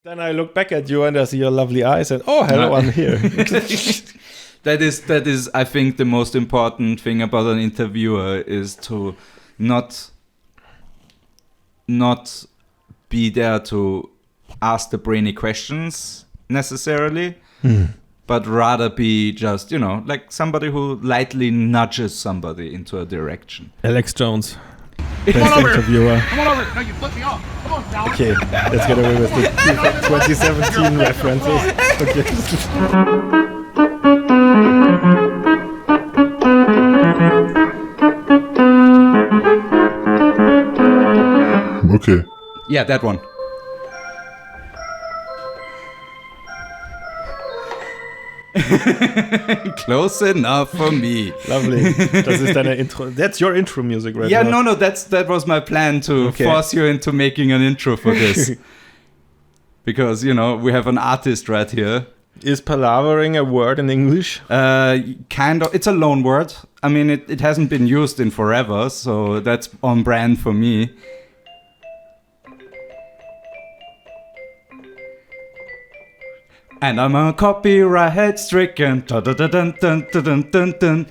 Then I look back at you and I see your lovely eyes and, oh, hello, I'm here. That is, I think, the most important thing about an interviewer is to not be there to ask the brainy questions necessarily, but rather be just, like somebody who lightly nudges somebody into a direction. Alex Jones. Best interviewer. Come on over. No, you flipped me off. Come on, Fowler. Okay, let's get away with the 2017 references. Okay. Yeah, that one. Close enough for me. Lovely. Das ist deine Intro. That's your intro music right now. Yeah, no, that was my plan to force you into making an intro for this. Because, we have an artist right here. Is palavering a word in English? Kind of. It's a loan word. I mean, it hasn't been used in forever, so that's on brand for me. And I'm a copyright stricken. Dun, dun, dun, dun, dun, dun, dun.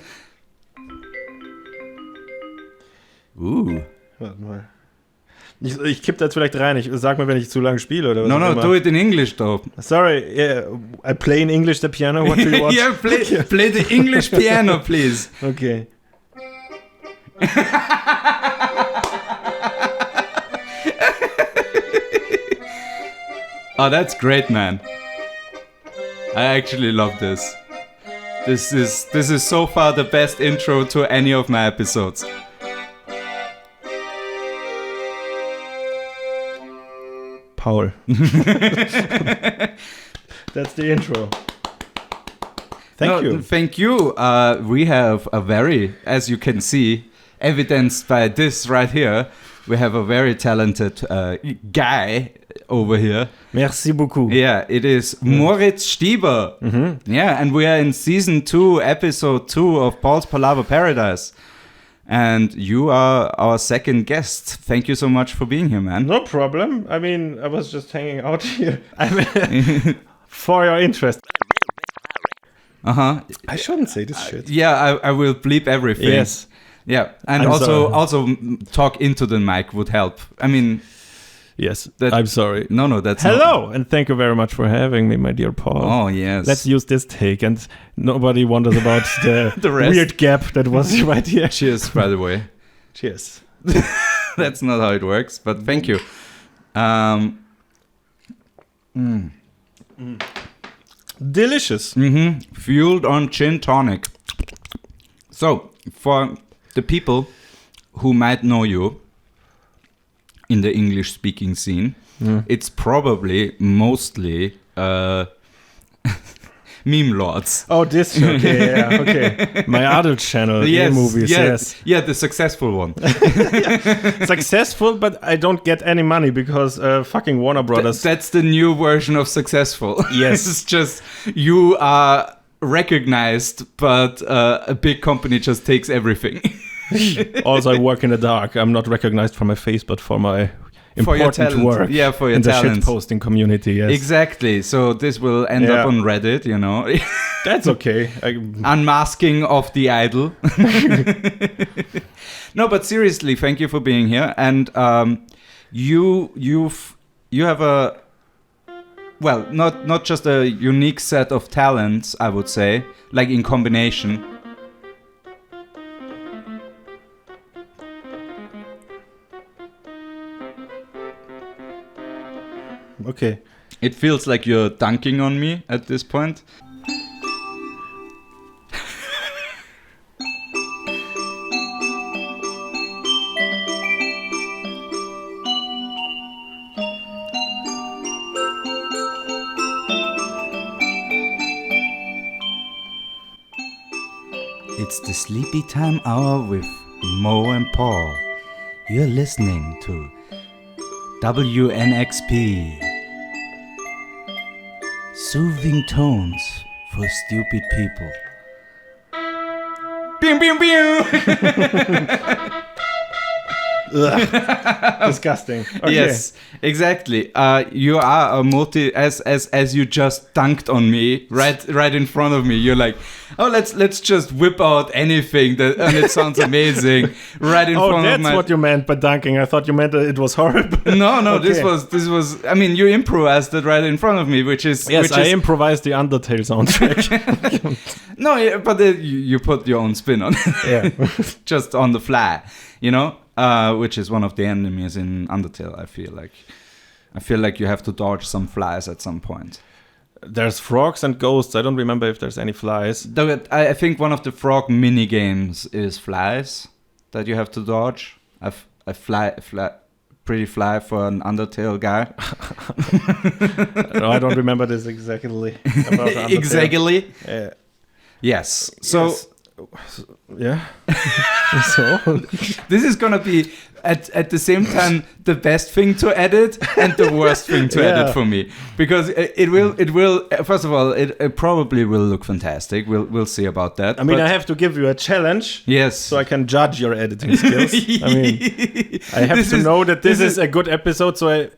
Warte mal. Ich kipp das vielleicht rein. Sag mir, wenn ich zu lange spiele oder was. No, do it in English though. Sorry, yeah, I play in English the piano. What do you want? Yeah, play the English piano, please. Okay. Oh, that's great, man. I actually love this. This is so far the best intro to any of my episodes. Paul. That's the intro. Thank you. Thank you. We have a very, as you can see, evidenced by this right here, we have a very talented guy over here. Merci beaucoup. Yeah, it is Moritz Stieber. Mm-hmm. Yeah, and we are in season 2, episode 2 of Paul's Palaver Paradise. And you are our second guest. Thank you so much for being here, man. No problem. I mean, I was just hanging out here. For your interest. Uh-huh. I shouldn't say this shit. Yeah, I will bleep everything. Yes. Yeah, and I'm also talk into the mic would help. I mean... Yes, I'm sorry. No, that's Hello, and thank you very much for having me, my dear Paul. Oh, yes. Let's use this take, and nobody wonders about the, the weird gap that was right here. Cheers, by the way. Cheers. That's not how it works, but thank you. Delicious. Mm-hmm. Fueled on gin tonic. So, for the people who might know you in the English-speaking scene, it's probably mostly meme lords. Oh, this show. Okay, yeah, okay. My other channel, Emuvies, yes. Yeah, the successful one. Successful, but I don't get any money because fucking Warner Brothers. That's the new version of successful. Yes. It's just you are recognized, but a big company just takes everything. Also, I work in the dark. I'm not recognized for my face, but for my important work. Yeah, for your in talent. the shit posting community. Yes, exactly. So this will end up on Reddit. That's okay. Unmasking of the idol. No, but seriously, thank you for being here. And you have a not just a unique set of talents, I would say, like in combination. Okay. It feels like you're dunking on me at this point. It's the sleepy time hour with Mo and Paul. You're listening to WNXP. Soothing tones for stupid people. Pew, pew, pew. Disgusting. Okay. Yes, exactly. You are a as you just dunked on me right in front of me. You're like, oh, let's just whip out anything and it sounds amazing right in front of my. Oh, that's what you meant by dunking. I thought you meant that it was horrible. No, Okay. this was. I mean, you improvised it right in front of me, which is Yes, I improvised the Undertale soundtrack. No, yeah, but you put your own spin on it. Yeah. Just on the fly, which is one of the enemies in Undertale. I feel like you have to dodge some flies at some point. There's frogs and ghosts. I don't remember if there's any flies. Though I think one of the frog mini games is flies that you have to dodge. I fly pretty fly for an Undertale guy. No, I don't remember this exactly. About Undertale. Exactly. Yeah. Yes. So. Yes. Yeah. So This is gonna be at the same time the best thing to edit and the worst thing to edit for me, because it will first of all it probably will look fantastic. We'll see about that. I mean, I have to give you a challenge. Yes. So I can judge your editing skills. I mean, I have to know that this is a good episode, so I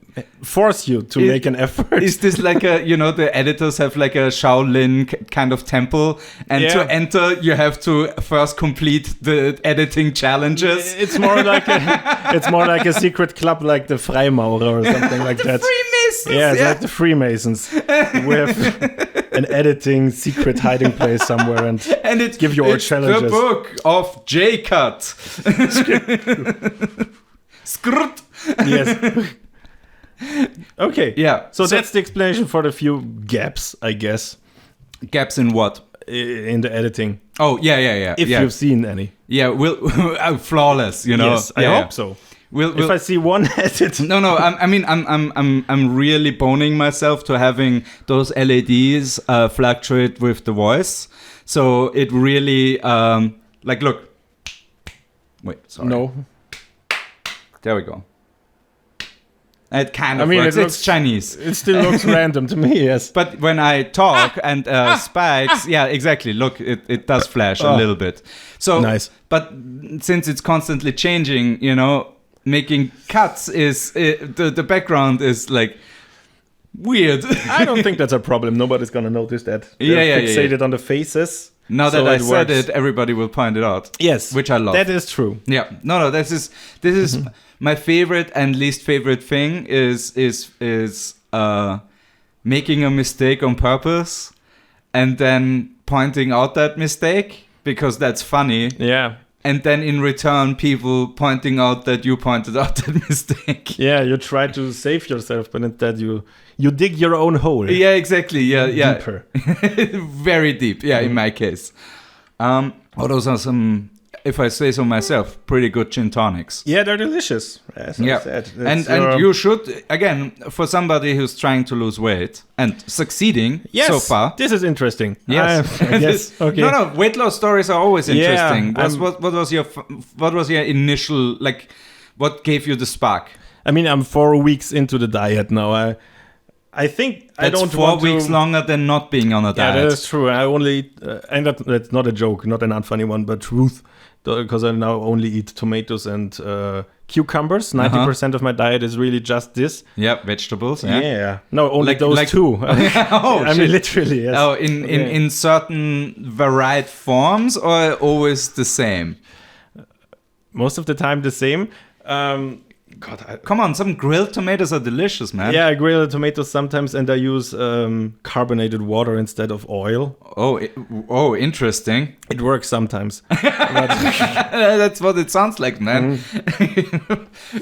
force you to make an effort. Is this like the editors have like a Shaolin kind of temple, and to enter you have to first complete the editing challenges? It's more like a secret club, like the Freimaurer or something like that. Freemasons. Yeah, it's like the Freemasons. We have an editing secret hiding place somewhere, and it give you all it's challenges. The book of J-Cut. Skrrt. Yes. Okay. Yeah. So that's the explanation for the few gaps, I guess, gaps in what? in the editing. Oh, yeah. If you've seen any. Yeah, flawless, Yes, I hope so. If I see one edit. No. I'm really boning myself to having those LEDs fluctuate with the voice. So it really look. Wait, sorry. No. There we go. It kind of works. It's Chinese. It still looks random to me, yes. But when I talk and spikes, yeah, exactly. Look, it does flash a little bit. So nice. But since it's constantly changing, making cuts is the background is like weird. I don't think that's a problem. Nobody's gonna notice that. Yeah. Fixated on the faces. Now that I said works. it, everybody will point it out. Yes, which I love. That is true. Yeah. No. This is my favorite and least favorite thing is making a mistake on purpose and then pointing out that mistake because that's funny. Yeah. And then in return, people pointing out that you pointed out that mistake. Yeah, you try to save yourself, but instead you dig your own hole. Yeah, exactly. Yeah. Deeper. Very deep. Yeah, in my case. Those are some, if I say so myself, pretty good gin tonics. Yeah, they're delicious. As I said. And you should, again, for somebody who's trying to lose weight and succeeding so far. This is interesting. Yes. Yes. Okay. No. Weight loss stories are always interesting. Yeah, What was your initial, what gave you the spark? I mean, I'm 4 weeks into the diet now. I think that's I don't 4 want weeks longer than not being on a diet. Yeah, that is true. I only eat, and that's not a joke, not an unfunny one, but truth. Because I now only eat tomatoes and cucumbers. 90% of my diet is really just this. Yeah, vegetables. Yeah. No, only those two. I mean, literally, yes. Oh, in certain varied forms or always the same? Most of the time the same. Come on, some grilled tomatoes are delicious, man. Yeah, I grill the tomatoes sometimes, and I use carbonated water instead of oil. Oh, interesting. It works sometimes. That's what it sounds like, man.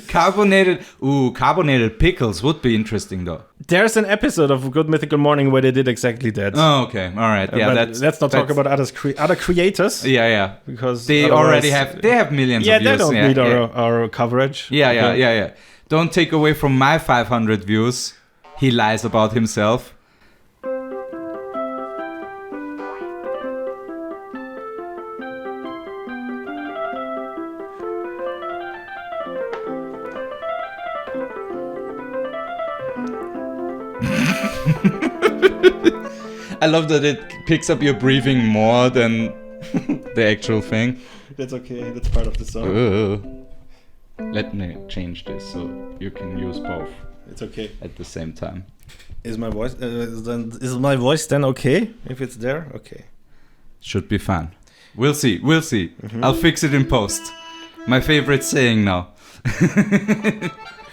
Carbonated pickles would be interesting, though. There's an episode of Good Mythical Morning where they did exactly that. Oh, okay, all right. Yeah, let's not talk about other creators. Yeah, because they already have millions of views. Yeah, they don't need our coverage. Yeah. Don't take away from my 500 views. He lies about himself. I love that it picks up your breathing more than the actual thing. That's okay. That's part of the song. Let me change this so you can use both It's okay. at the same time. Is my voice then okay if it's there? Okay. Should be fine. We'll see. I'll fix it in post. My favorite saying now.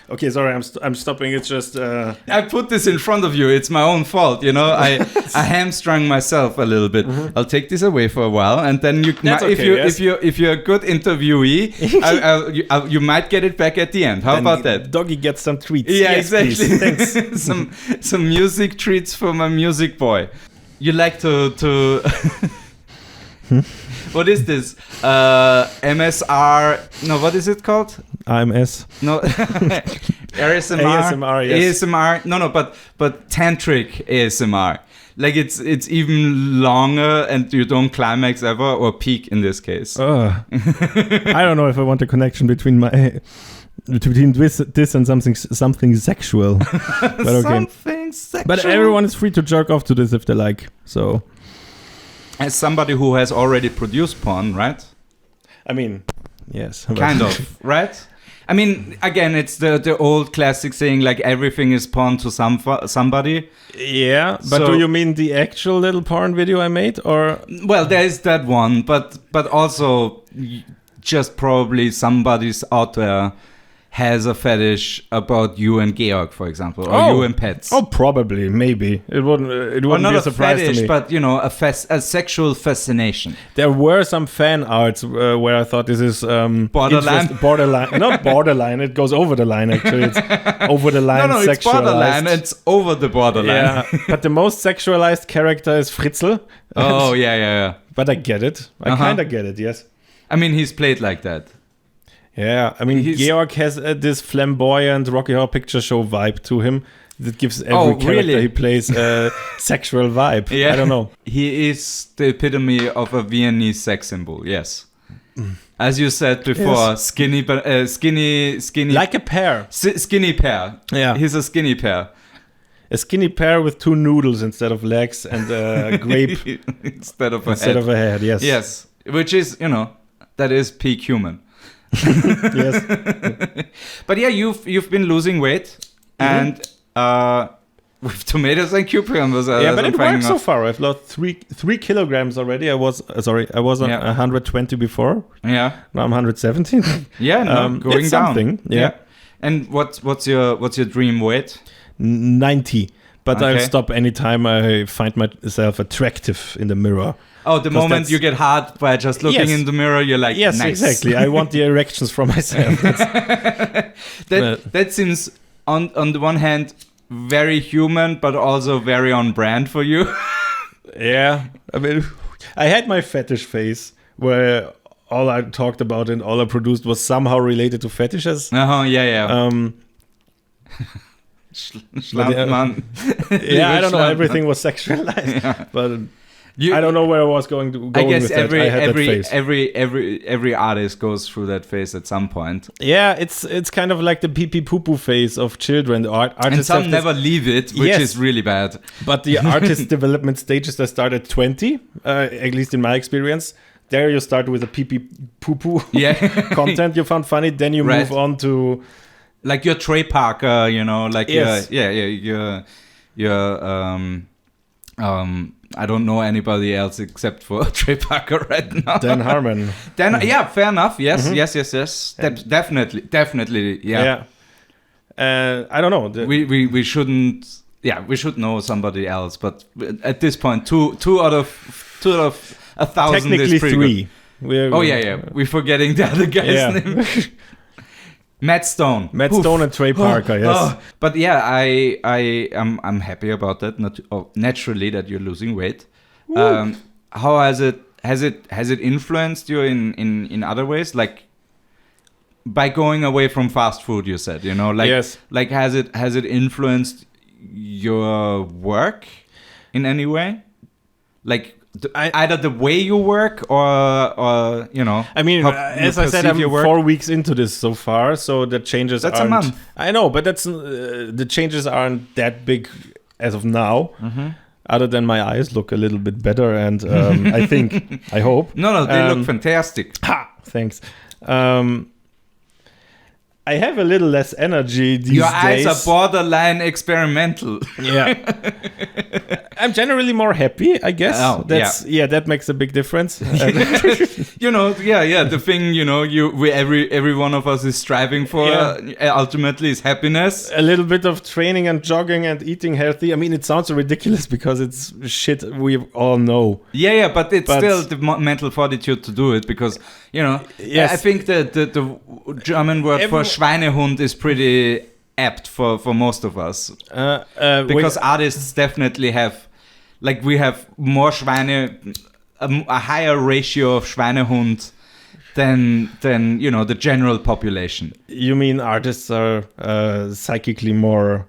Okay, sorry, I'm stopping. It's just. I put this in front of you. It's my own fault, you know. I hamstrung myself a little bit. I'll take this away for a while, and then you, if you're a good interviewee, you might get it back at the end. How then about that? Doggy gets some treats. Yeah, yes, exactly. Thanks. some music treats for my music boy. You like to What is this? MSR? No, what is it called? AMS. No, ASMR. ASMR, yes. ASMR. No, but tantric ASMR. Like it's even longer, and you don't climax ever or peak in this case. I don't know if I want a connection between this and something sexual. But okay. Something sexual. But everyone is free to jerk off to this if they like. So, as somebody who has already produced porn, right? I mean, yes, kind of, right? I mean, again, it's the old classic saying, like, everything is porn to somebody. Yeah, but do you mean the actual little porn video I made, or? Well, there is that one, but also just probably somebody's out there has a fetish about you and Georg, for example, or you and pets. Oh, probably, maybe. It wouldn't not be a surprise fetish, to me. But, you know, a sexual fascination. There were some fan arts where I thought this is borderline. Borderline, not borderline. It goes over the line. Actually, it's over the line. No, it's borderline. It's over the borderline. Yeah, but the most sexualized character is Fritzl. Oh yeah. But I get it. I kind of get it. Yes. I mean, he's played like that. Yeah, I mean, Georg has this flamboyant Rocky Horror Picture Show vibe to him that gives every character he plays a sexual vibe. Yeah. I don't know. He is the epitome of a Viennese sex symbol, yes. As you said before, yes. Skinny, like a pear. Skinny pear. Yeah. He's a skinny pear. A skinny pear with 2 noodles instead of legs and a grape instead of a head, yes. Yes, which is, you know, that is peak human. Yes. But yeah, you've been losing weight and with tomatoes and cucumbers. But it works so far. I've lost 3 kilograms already. I was on 120 before. Yeah. Now I'm 117. Yeah, going it's down. Something. Yeah. And what's your dream weight? 90. But I'll stop anytime I find myself attractive in the mirror. Oh, the moment you get hard by just looking in the mirror, you're like, yes, nice. Exactly. I want the erections for myself. That seems, on the one hand, very human, but also very on brand for you. Yeah. I mean, I had my fetish phase where all I talked about and all I produced was somehow related to fetishes. Yeah. Schlampmann. Yeah, I don't know. Everything was sexualized. Yeah. But I don't know where I was going I guess with that. I had that phase. Every artist goes through that phase at some point. Yeah, it's kind of like the pee-pee-poo-poo phase of children. The artists and some never leave it, which is really bad. But the artist development stages that start at 20, at least in my experience, there you start with a pee-pee-poo-poo content you found funny. Then you move on to... Like your Trey Parker, you know, like your I don't know anybody else except for Trey Parker right now. Dan Harmon. Yeah, fair enough. Yes, yes. Definitely. Yeah. I don't know. We shouldn't. Yeah, we should know somebody else. But at this point, two out of 1,000 technically is pretty 3. Good. We're forgetting the other guy's name. Matt Stone and Trey Parker, yes. But yeah, I'm happy about that. Naturally, that you're losing weight. How has it influenced you in other ways? Like by going away from fast food, you said, you know, like yes. Like has it influenced your work in any way? Like either the way you work or you know. I mean, as I said, I'm 4 weeks into this so far, so the changes that's aren't... a month. I know, but that's the changes aren't that big as of now. Mm-hmm. Other than my eyes look a little bit better, and I hope. No, they look fantastic. Ha! Thanks. I have a little less energy these Your days. eyes are borderline experimental. Yeah. I'm generally more happy, I guess. Oh, that makes a big difference. The thing, every one of us is striving for ultimately is happiness. A little bit of training and jogging and eating healthy. I mean, it sounds ridiculous because it's shit we all know. Yeah, but it's still the mental fortitude to do it because, Yes. I think that the German word for Schweinehund is pretty apt for most of us. Because artists definitely have, we have more a higher ratio of Schweinehund than the general population. You mean artists are psychically more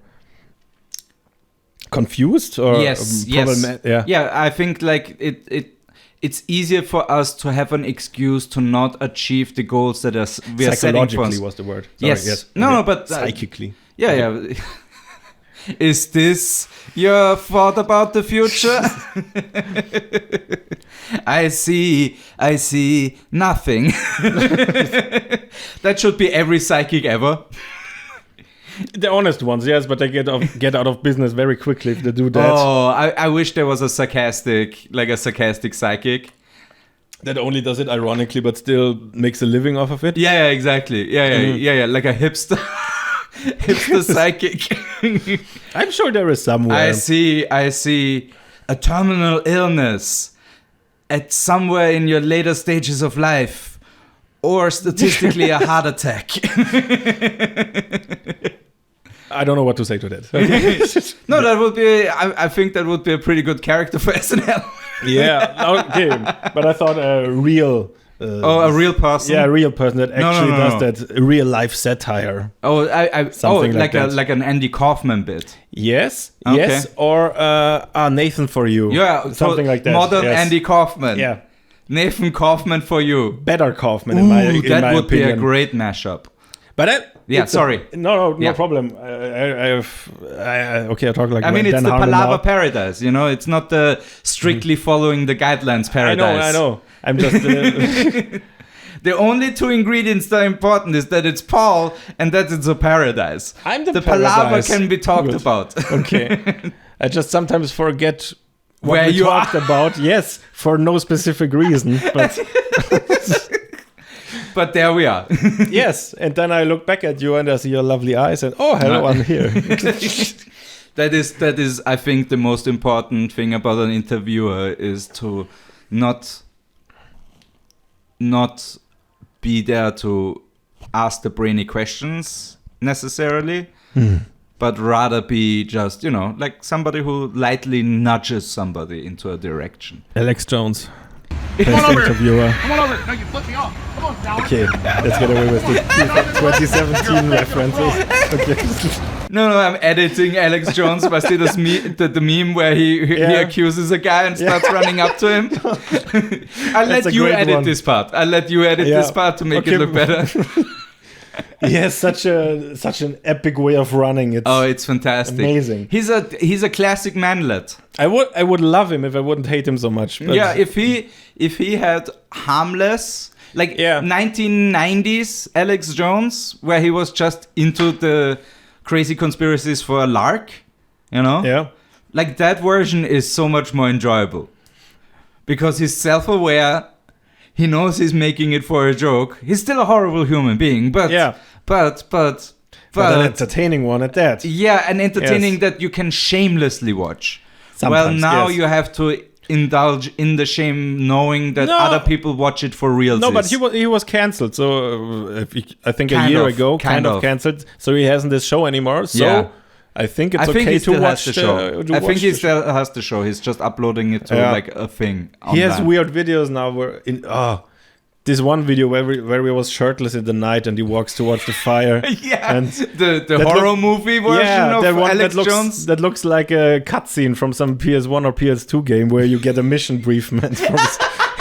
confused or yes. Yeah, I think it's easier for us to have an excuse to not achieve the goals that we are setting for us. Psychologically was the word. Sorry, yes. No, but psychically. Yeah. Is this your thought about the future? I see nothing. That should be every psychic ever. The honest ones, yes, but they get out of business very quickly if they do that. Oh, I wish there was a sarcastic psychic. That only does it ironically, but still makes a living off of it. Yeah, exactly. Yeah, like a hipster. Hipster psychic. I'm sure there is somewhere. I see a terminal illness at somewhere in your later stages of life, or statistically a heart attack. I don't know what to say to that. No, that would be. I think that would be a pretty good character for SNL. Yeah, okay, but I thought a real. A real person. Yeah, a real person that actually does that real life satire. Oh, Something like that. like an Andy Kaufman bit. Yes, Okay. yes, or Nathan for you. Yeah, something like that. Modern yes. Andy Kaufman. Yeah, Nathan Kaufman for you. better Kaufman in my opinion. That would be a great mashup. But sorry. No Yeah. problem. I talk like. I mean, it's Dan the Harmon palaver now. paradise. It's not the strictly following the guidelines paradise. I know. I'm just. The only two ingredients that are important is that it's Paul and that it's a paradise. I'm the palaver paradise. can be talked Good. about. Okay. I just sometimes forget what Where we you talked about. Yes, for no specific reason, but But there we are. yes. And then I look back at you and I see your lovely eyes and hello, I'm here. That is, I think, the most important thing about an interviewer is to not be there to ask the brainy questions necessarily, but rather be just, like somebody who lightly nudges somebody into a direction. Alex Jones. Come on over here. Interviewer. Come on over here. No, you flipped me off. Come on, Dallas. Okay, let's get away with the 2017 references. Okay. No, I'm editing Alex Jones. I see the meme where he accuses a guy and starts running up to him. I'll let you edit this part. This part to make it look better. He has such an epic way of running. It's fantastic. Amazing. He's a classic manlet. I would love him if I wouldn't hate him so much. But Yeah, if he had harmless 1990s Alex Jones, where he was just into the crazy conspiracies for a lark, Yeah. like that version is so much more enjoyable because he's self-aware. He knows he's making it for a joke. He's still a horrible human being, but But an entertaining one at that. yeah, and entertaining that you can shamelessly watch. Sometimes, now yes. you have to indulge in the shame, knowing that No. other people watch it for real. No, but he was cancelled. So I think a Kind year of, ago, kind of. cancelled. So he hasn't this show anymore. So Yeah. I think it's I think okay he to still watch has the show. I think he the still has the show. He's just uploading it to like a thing. He has online. weird videos now where this one video where he was shirtless in the night and he walks towards the fire. Yeah, and the horror movie version of that one Alex that looks, Jones. That looks like a cutscene from some PS1 or PS2 game where you get a mission briefment.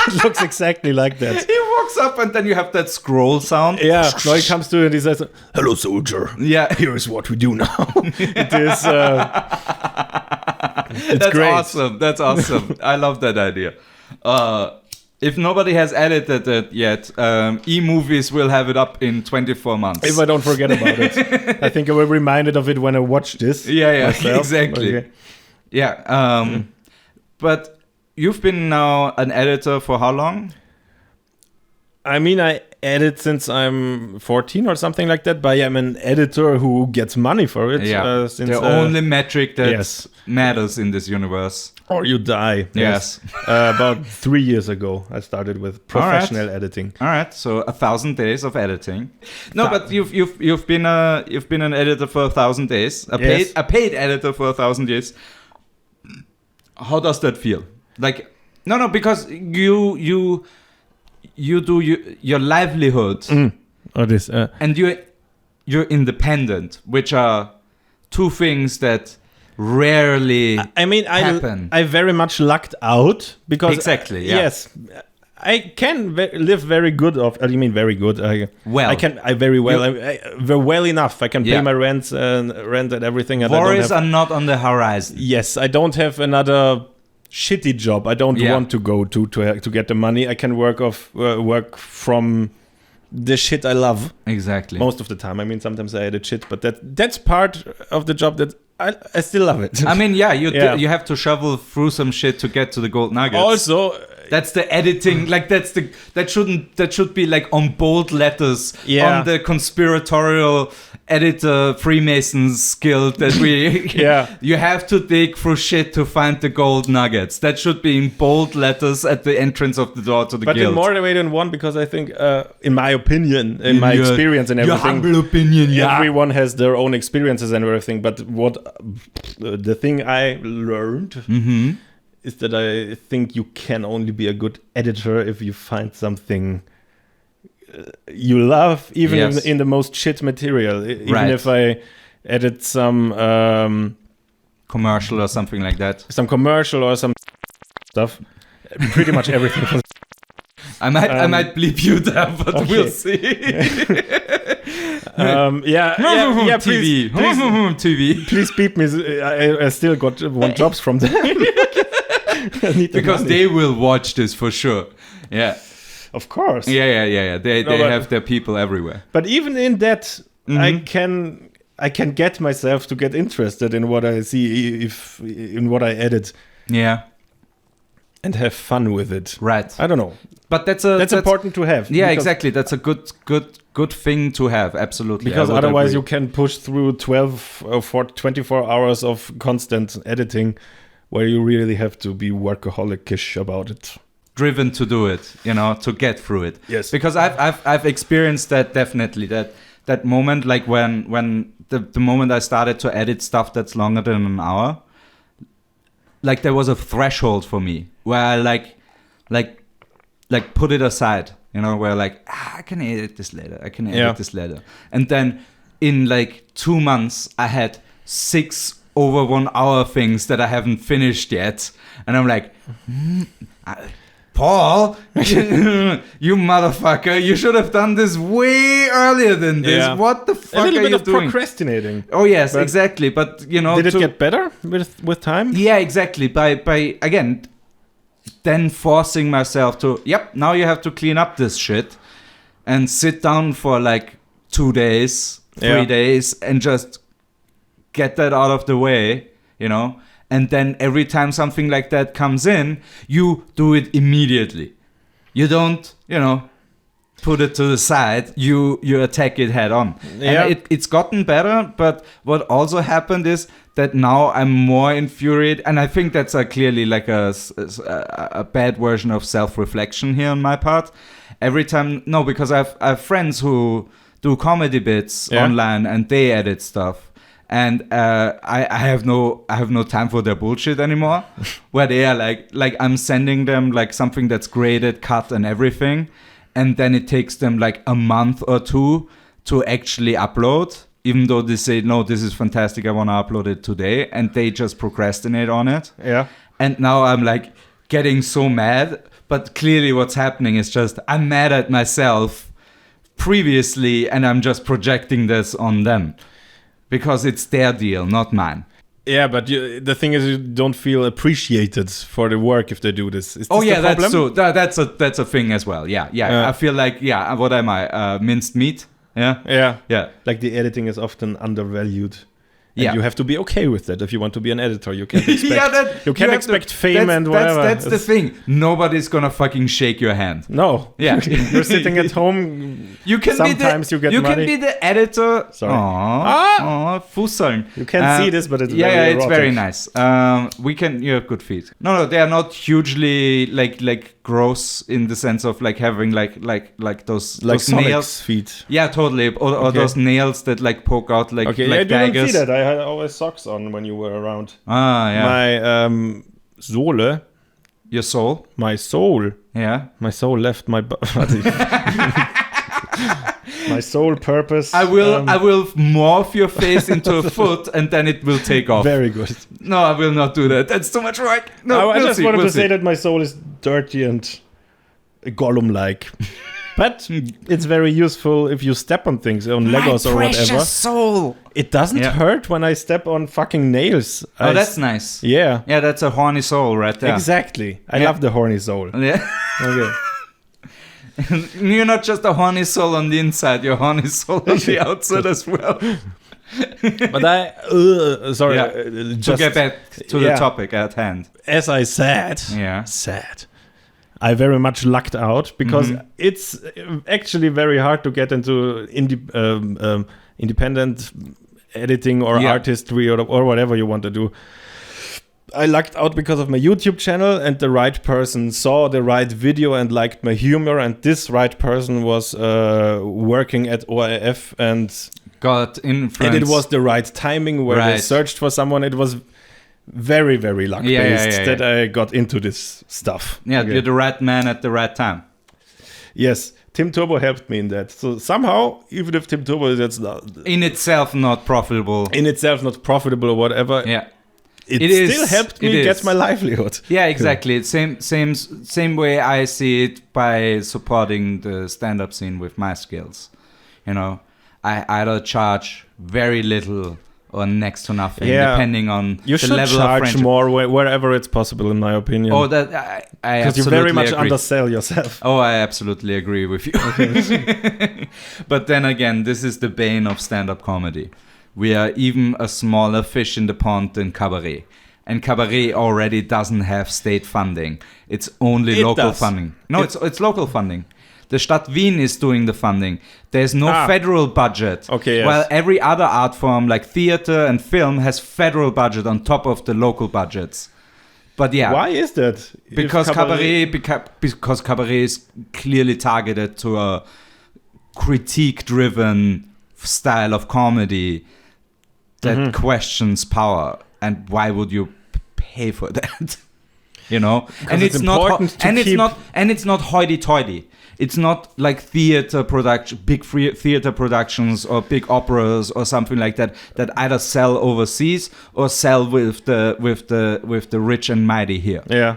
It looks exactly like that. He walks up and then you have that scroll sound. Yeah, no, he comes to it and he says, "Hello, soldier. Yeah. Here is what we do now." It is. It's That's great. awesome. That's awesome. I love that idea. If nobody has edited it yet, Emuvies will have it up in 24 months. If I don't forget about it. I think I will be reminded of it when I watch this. Yeah, myself. exactly. Okay. Yeah, but you've been now an editor for how long? I mean, I edit since I'm 14 or something like that, but I'm an editor who gets money for it. Yeah, Since, the only metric that yes. matters in this universe. Or you die. Yes. About 3 years ago, I started with professional editing. All right, so 1,000 days of editing. No, but you've been an editor for 1,000 days, a paid editor for 1,000 days. How does that feel? Like, no, because you do your livelihood, and you're independent, which are two things that rarely happen. I very much lucked out because exactly. Yeah. Yes, I can live very good off. I mean, very good. I very well. Very well enough. I can pay my rent and everything. And worries are not on the horizon. Yes, I don't have another shitty job. I don't want to go to get the money. I can work from the shit I love. Exactly. Most of the time. I mean, sometimes I edit shit, but that's part of the job that I still love it. I mean, you have to shovel through some shit to get to the gold nuggets. Also, that's the editing. Like that should be like on bold letters on the conspiratorial editor Freemasons guild that we. You have to dig through shit to find the gold nuggets. That should be in bold letters at the entrance of the door to the guild. But in more way than one, because I think, in my opinion, in my experience and everything, your humble opinion, everyone has their own experiences and everything. But the thing I learned is that I think you can only be a good editor if you find something you love, even in the most shit material. Even if I edit some commercial or something like that, some commercial or some stuff, pretty much everything. From I might bleep you there, but we'll see. Please beep me. I still want jobs from them. Because they will watch this for sure. Yeah. Of course. Yeah. They have their people everywhere. But even in that, I can get myself to get interested in what I see, in what I edit. Yeah. And have fun with it. Right. I don't know. But that's important to have. Yeah, exactly. That's a good thing to have. Absolutely. Because otherwise you can push through 12 or 24 hours of constant editing, where you really have to be workaholic-ish about it. Driven to do it, to get through it. Yes. Because I've experienced that definitely. That moment, like when the moment I started to edit stuff that's longer than an hour, like there was a threshold for me where I like put it aside, where like I can edit this later. I can edit this later. And then in like 2 months, I had 6 over 1 hour things that I haven't finished yet, and I'm like, Paul, you motherfucker, you should have done this way earlier than this. Yeah. What the fuck are you doing? A little bit of procrastinating. Oh yes, exactly. But did it get better with time? Yeah, exactly. By again, then forcing myself to now you have to clean up this shit and sit down for like 2 days, 3 days, and just get that out of the way, and then every time something like that comes in, you do it immediately. You don't, put it to the side. You attack it head on. Yeah. And it's gotten better, but what also happened is that now I'm more infuriated, and I think that's clearly like a bad version of self-reflection here on my part. Every time, because I have friends who do comedy bits online, and they edit stuff. And I have no time for their bullshit anymore. Where they are like I'm sending them like something that's graded, cut, and everything, and then it takes them like a month or 2 to actually upload. Even though they say no, this is fantastic, I want to upload it today, and they just procrastinate on it. Yeah. And now I'm like getting so mad. But clearly, what's happening is just I'm mad at myself previously, and I'm just projecting this on them. Because it's their deal, not mine. Yeah, but the thing is, you don't feel appreciated for the work if they do this. Is this the that's problem? true. That's a thing as well. Yeah. I feel like, what am I? Minced meat? Yeah. Like the editing is often undervalued. And Yeah. you have to be okay with that if you want to be an editor. You can't expect, you can't expect fame and whatever. That's the thing. Nobody's gonna fucking shake your hand. No. Yeah. You're sitting at home. You can Sometimes you get You money. can be the editor. Sorry. Aww, Fusseln. You can't see this, but it's very it's erotic. very nice. You have good feet. No, they are not hugely like gross in the sense of like having like those Sonic's nails. feet. Yeah, totally. Or Okay. those nails that like poke out like Okay, like I didn't daggers. see that. I had always socks on when you were around. Yeah. My Sohle, Your soul. my soul left my body. My sole purpose. I will morph your face into a foot and then it will take off. Very good. No, I will not do that. That's too much work. No, I just wanted to see. say that my soul is dirty and Gollum-like. But it's very useful if you step on things, on Legos or whatever. Soul. It doesn't hurt when I step on fucking nails. Oh, that's nice. Yeah. Yeah, that's a horny soul right there. Exactly. I love the horny soul. Yeah. Okay. You're not just a horny soul on the inside, you're a horny soul on the outside as well. But sorry. To Just get back to the topic at hand. as I said, I very much lucked out because it's actually very hard to get into independent editing or artistry or whatever you want to do. I lucked out because of my YouTube channel, and the right person saw the right video and liked my humor, and this right person was working at ORF and got influence. And it was the right timing where they searched for someone. It was very, very luck-based that I got into this stuff. Yeah, you're the right man at the right time. Yes, Tim Turbo helped me in that. So somehow, even if Tim Turbo is in itself not profitable or whatever, it still helped me get my livelihood. Yeah, exactly. Same way I see it by supporting the stand-up scene with my skills. You know, I either charge very little or next to nothing, depending on you the level of charge friendship. more wherever it's possible, in my opinion. Oh, that I because you very much undersell yourself. Oh, I absolutely agree with you. Okay. But then again, this is the bane of stand-up comedy. We are even a smaller fish in the pond than cabaret. And cabaret already doesn't have state funding. It's only local funding. No, it's local funding. The Stadt Wien is doing the funding. There's no federal budget. Okay, yes. While every other art form like theater and film has federal budget on top of the local budgets. But yeah. Why is that? Because cabaret is clearly targeted to a critique-driven style of comedy that questions power. And why would you pay for that? You know, and it's not hoity-toity. It's not like theater production, big theater productions or big operas or something like that either sell overseas or sell with the rich and mighty here. Yeah,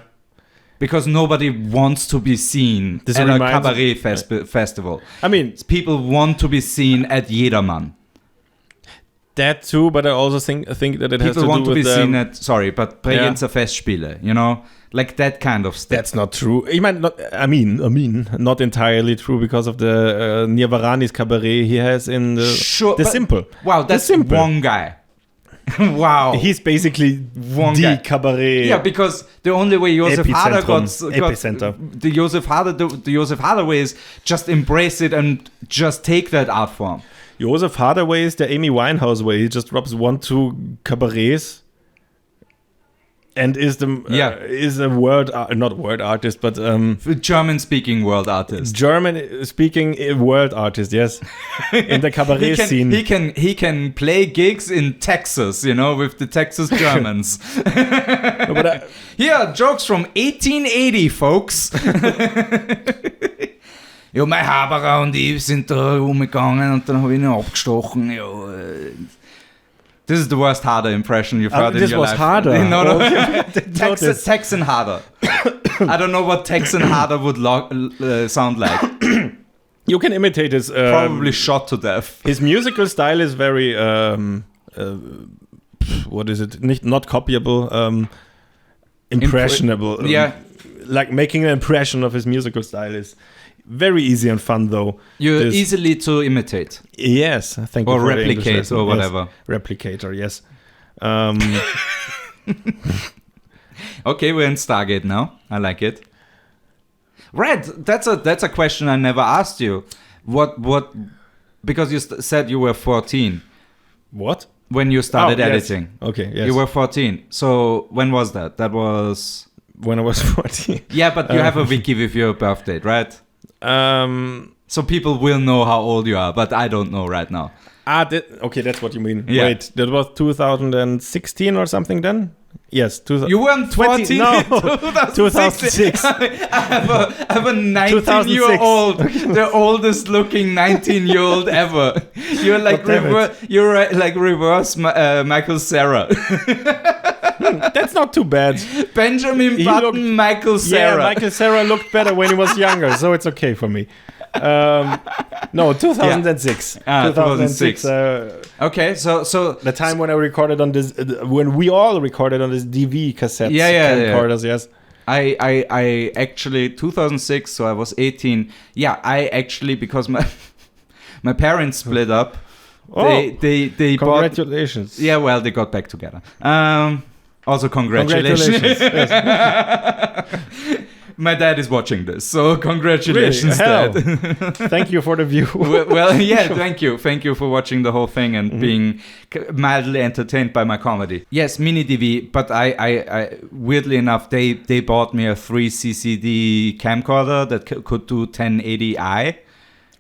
because nobody wants to be seen at a cabaret festival. I mean, people want to be seen at Jedermann. That too, but I also think that it has to do with... People want to be seen at, Bregenzer Festspiele, you know? Like that kind of stuff. That's not true. I mean, not entirely true because of the Nirvarani's cabaret he has in the Simple. Wow, that's one guy. Wow. He's basically one guy. Cabaret. Yeah, because the only way Josef Hader got Epicenter. The Josef Hader way is just embrace it and just take that art form. Josef Hader way is the Amy Winehouse way. He just drops 1-2 cabarets and is a not word artist, but German-speaking world artist. German-speaking world artist, yes. In the cabaret scene. He can play gigs in Texas, you know, with the Texas Germans. Here, jokes from 1880, folks. Ja, mein Haberer und ich sind da rumgegangen und dann habe ich ihn abgestochen. Ja. This is the worst Hader impression you've heard in your life. This was Hader. No. Texan Hader. I don't know what Texan Hader would sound like. You can imitate his... Probably shot to death. His musical style is very... what is it? Not copyable, impressionable. Yeah. Like making an impression of his musical style is very easy and fun, though. You're easily to imitate. Yes, thank you. Or for the English replicate lesson. or whatever. Yes, replicator, yes. Okay, we're in Stargate now. I like it. Red, that's a question I never asked you. What? Because you said you were 14. What? When you started yes. editing. Okay, yes. You were 14. So when was that? That was... When I was 14. Yeah, but you have a wiki with your birth date, right? So people will know how old you are, but I don't know right now. Okay, that's what you mean. Yeah. Wait, that was 2016 or something then? Yes. You weren't 14 no, in 2006. I have a 19-year-old, the oldest looking 19-year-old ever. You're like reverse Michael Cera. That's not too bad. Benjamin Button, Michael Cera. Yeah, Michael Cera looked better when he was younger, so it's okay for me. No, 2006. 2006. Okay, so the time when I recorded on this, when we all recorded on this DV cassettes, camcorders, yes. I actually 2006, so I was 18. Yeah, I actually, because my parents split up. They congratulations. Bought, yeah, well, they got back together. Also, congratulations. Yes. My dad is watching this, so congratulations, Dad. Thank you for the view. well, yeah, thank you. Thank you for watching the whole thing and being mildly entertained by my comedy. Yes, mini DV, but I weirdly enough, they bought me a 3CCD camcorder that could do 1080i.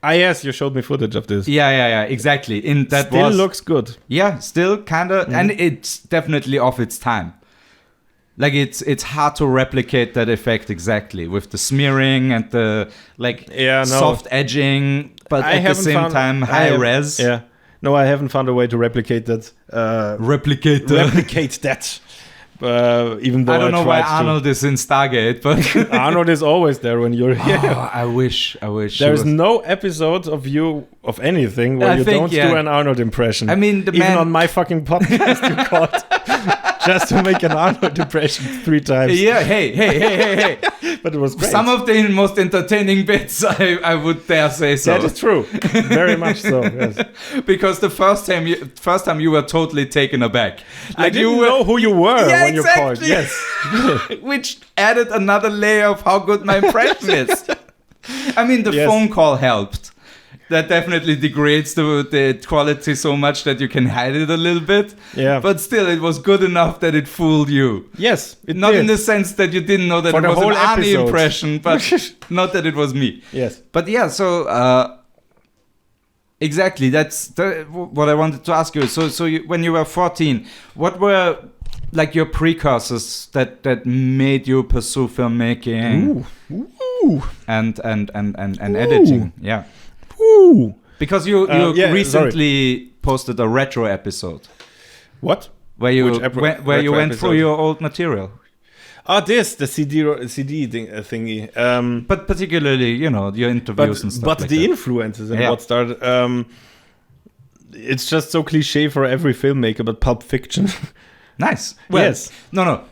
Yes, you showed me footage of this. Yeah, exactly. Still looks good. Yeah, still kind of, and it's definitely of its time. Like it's hard to replicate that effect exactly with the smearing and the soft edging, but at the same time high res. Yeah. No, I haven't found a way to replicate that. Replicate that. Even though I don't know why Arnold is in Stargate, but Arnold is always there when you're here. Oh, I wish. There's no episode of you of anything where you don't do an Arnold impression. I mean, even on my fucking podcast, you caught just to make an Arnold impression 3 times. Yeah, hey. But it was great. Some of the most entertaining bits, I would dare say so. That is true. Very much so, yes. Because the first time you were totally taken aback. I didn't know who you were when you called. Yes. Which added another layer of how good my impression is. I mean, the phone call helped. That definitely degrades the quality so much that you can hide it a little bit. Yeah. But still, it was good enough that it fooled you. Yes, it Not did. in the sense that you didn't know that it was an Arnie impression, but not that it was me. Yes. But yeah, so exactly, that's what I wanted to ask you. So when you were 14, what were like your precursors that made you pursue filmmaking and editing? Yeah. Ooh. Because you recently posted a retro episode. What? Where you went through your old material. The CD thingy. But particularly, your interviews and stuff but like the that. influences and what started. It's just so cliche for every filmmaker, but Pulp Fiction. Nice. Well, yes. No.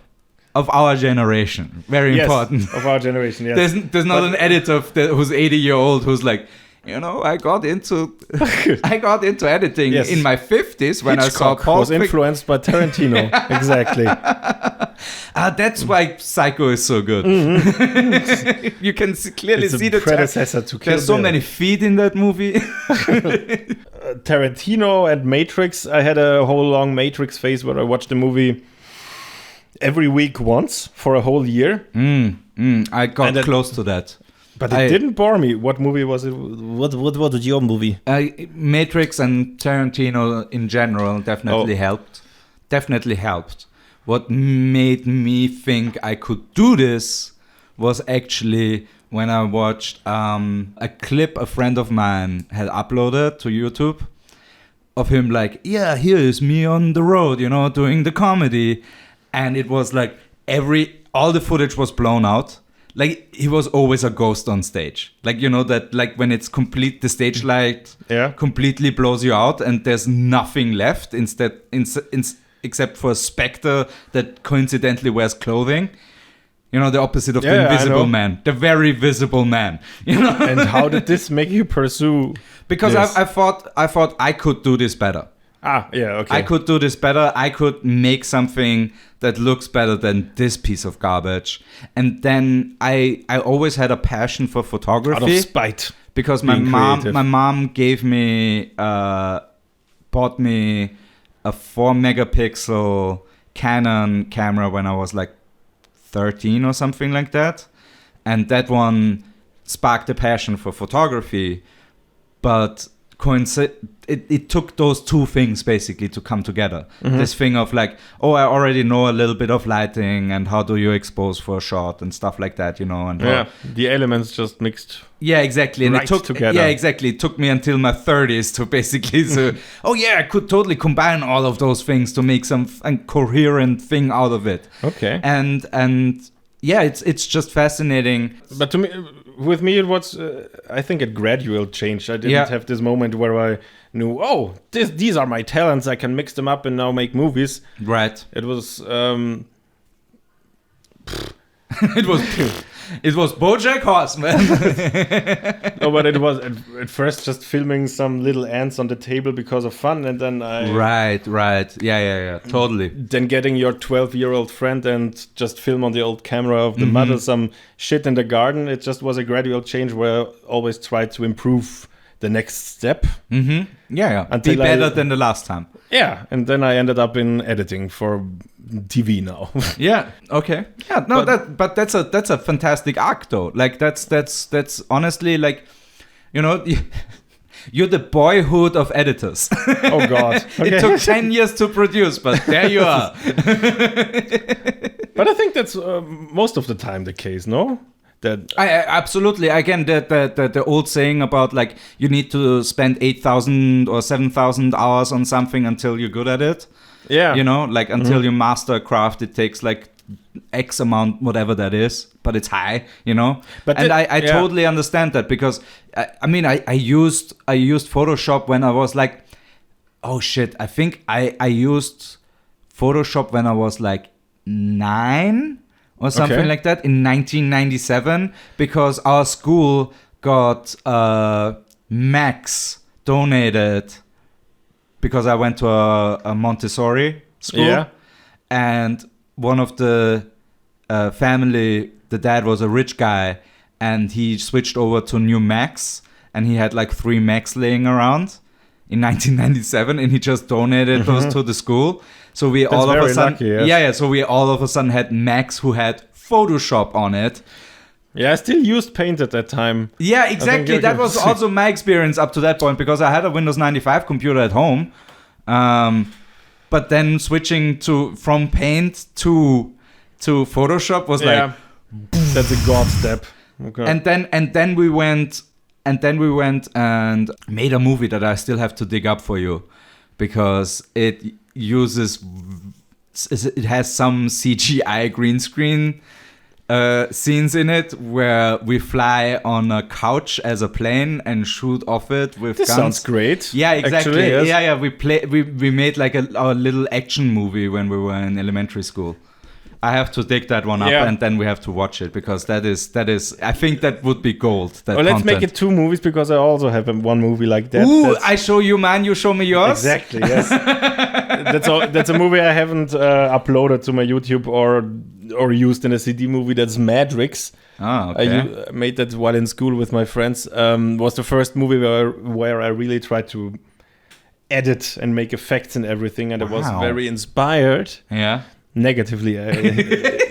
Of our generation. Very important. Of our generation, yes. There's not an editor who's 80-year-old who's like, I got into editing in my 50s when Hitchcock I saw Paul was influenced by Tarantino. Exactly. That's why Psycho is so good. Mm-hmm. You can clearly see the predecessor to Kill There's so many feet in that movie. Tarantino and Matrix. I had a whole long Matrix phase where I watched the movie every week once for a whole year. I got close to that. But it didn't bore me. What movie was it? What was your movie? Matrix and Tarantino in general definitely helped. Definitely helped. What made me think I could do this was actually when I watched a clip a friend of mine had uploaded to YouTube of him like, here is me on the road, doing the comedy. And it was like all the footage was blown out. Like, he was always a ghost on stage. Like, that, like, when it's complete, the stage light completely blows you out and there's nothing left. Instead, except for a specter that coincidentally wears clothing. You know, the opposite of the Yeah, I invisible know. man, the very visible man. You know, And how did this make you pursue? because this? I thought I could do this better. Okay. I could do this better. I could make something that looks better than this piece of garbage. And then I always had a passion for photography. out of spite. Because my Being mom creative. bought me a 4 megapixel Canon camera when I was like 13 or something like that, and that one sparked a passion for photography. But it took those two things basically to come together. This thing of like, oh, I already know a little bit of lighting and how do you expose for a shot and stuff like that, you know. And The elements just mixed. yeah, exactly. And Right it took together. Yeah, exactly. It took me until my 30s to basically I could totally combine all of those things to make some coherent thing out of it. Okay. And yeah, it's just fascinating. But with me, it was, I think, a gradual change. I didn't have this moment where I knew, these are my talents. I can mix them up and now make movies. Right. It was, It was BoJack Horseman. no, but it was at first just filming some little ants on the table because of fun, and then Right. Yeah. Totally. then getting your 12-year-old friend and just film on the old camera of the mother some shit in the garden. It just was a gradual change where I always tried to improve the next step. Yeah. Until Be better than the last time. Yeah, and then I ended up in editing for TV now. Yeah. Okay. Yeah. No. But that's a fantastic arc though. Like that's honestly like, you know, you're the boyhood of editors. Oh God. Okay. It took 10 years to produce, but there you are. But I think that's most of the time the case, no? That I absolutely. Again, the old saying about like you need to spend 8,000 or 7,000 hours on something until you're good at it. yeah, You know, like until you master a craft, it takes like X amount, whatever that is, but it's high, you know. But and I yeah. totally understand that because I used Photoshop when I was like, oh shit, I think I used Photoshop when I was like 9 or something Okay. like that in 1997 because our school got Macs donated because I went to a Montessori school. Yeah. And one of the family, the dad was a rich guy, and he switched over to new Macs, and he had like 3 Macs laying around in 1997, and he just donated those to the school. So we all of a very sudden, lucky, yes. yeah. So we all of a sudden had Macs who had Photoshop on it. I still used Paint at that time. Yeah, exactly. you're- That was also my experience up to that point because I had a Windows 95 computer at home. But then switching from Paint to Photoshop was like, That's a god step. Okay. and then we went and made a movie that I still have to dig up for you because it has some CGI green screen scenes in it where we fly on a couch as a plane and shoot off it with this guns. sounds great. Yeah, exactly. Actually, yes. Yeah. We made like our little action movie when we were in elementary school. I have to dig that one up and then we have to watch it because that is I think that would be gold. That Let's make content. it 2 movies because I also have one movie like that. Ooh, That's- I show you mine, you show me yours. Exactly, yes. That's a movie I haven't uploaded to my YouTube or used in a CD movie. That's Matrix. Oh, okay. I made that while in school with my friends. Was the first movie where I really tried to edit and make effects and everything, and it was Wow. very inspired. Yeah. Negatively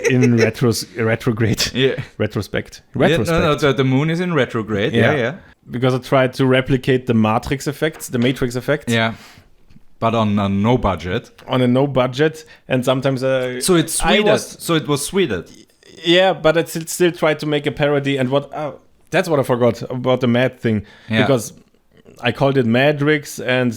in retrograde. Yeah. Retrospect. Yeah, no, the moon is in retrograde. Yeah. Because I tried to replicate the Matrix effects. Yeah. But on a no budget. On a no budget, and sometimes So it's Sweden. So it was Sweden. yeah, but I still tried to make a parody. And that's what I forgot about the Mad thing, Yeah. because I called it Matrix, and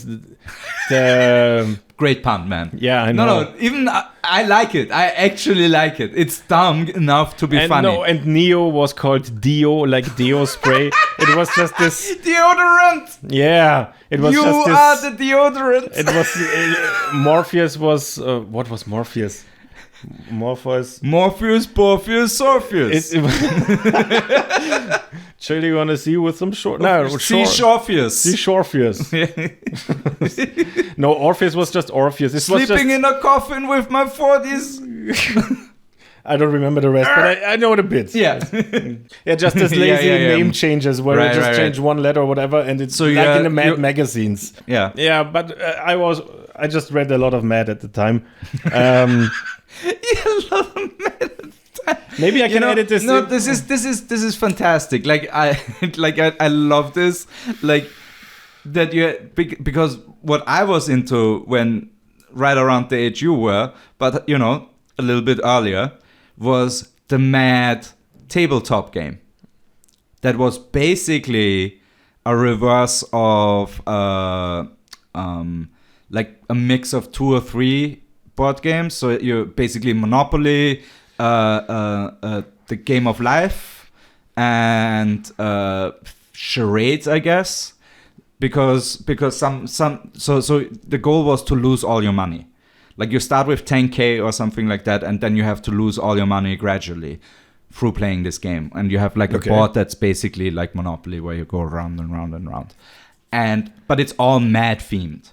the Great pun, man. yeah, I know. No, even I like it. I actually like it. It's dumb enough to be funny. No, and Neo was called Dio, like Dio spray. It was just this deodorant. Yeah, it was You just this. are the deodorant. It was Morpheus was what was Morpheus? Morpheus, Orpheus. It was chilling on a sea with some short. No, Orpheus. Orpheus. No, Orpheus was just Orpheus. It was Sleeping just, in a coffin with my 40s. I don't remember the rest, but I know the bits. Yeah. Yeah, just this lazy Yeah. name changes where you just change one letter or whatever, and it's like in the Mad magazines. Yeah. Yeah, but I just read a lot of Mad at the time. Maybe I can edit this. No, this is fantastic. Like I love this. Like that because what I was into when right around the age you were, but a little bit earlier, was the Mad tabletop game. That was basically a reverse of like a mix of 2 or 3 board games. So you're basically Monopoly, the Game of Life, and charades, I guess, because so the goal was to lose all your money. Like you start with 10K or something like that, and then you have to lose all your money gradually through playing this game. And you have like a board that's basically like Monopoly, where you go round and round and round. But it's all Mad themed.